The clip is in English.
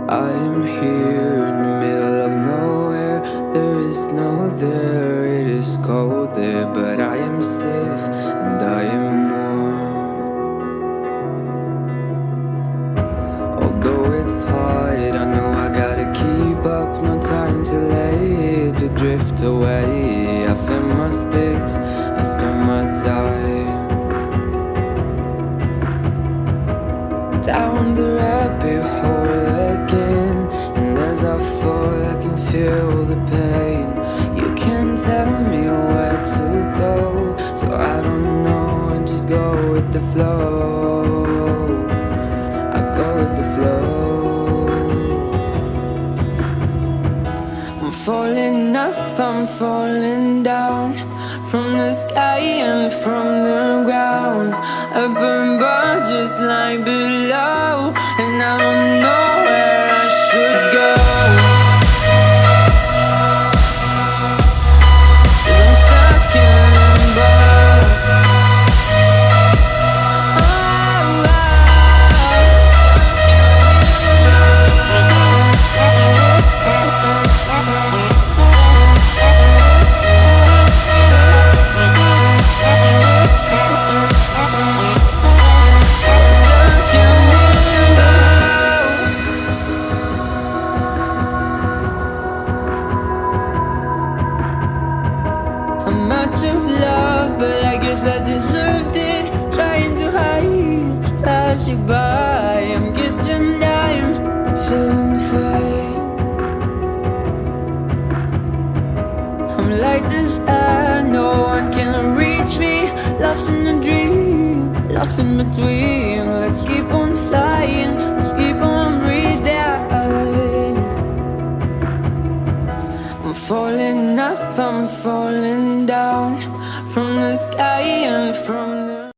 I am here in the middle of nowhere. There is no there, it is cold there, but I am safe and I am warm. Although it's hard, I know I gotta keep up. No time to late, to drift away. I fill my space, I spend my time down the rabbit hole again. And as I fall, I can feel the pain. You can't tell me where to go, so I don't know, I just go with the flow. I go with the flow. I'm falling up, I'm falling down, from the sky and from the ground. Up above just like below, and I don't know where I should go. 'Cause I'm stuck in limbo. I'm out of love, but I guess I deserved it. Trying to hide, to pass you by. I'm getting down, feeling fine. I'm light as air, no one can reach me. Lost in a dream, lost in between. Let's keep on flying, let's keep on breathing. I'm falling up, I'm falling down, from the sky and from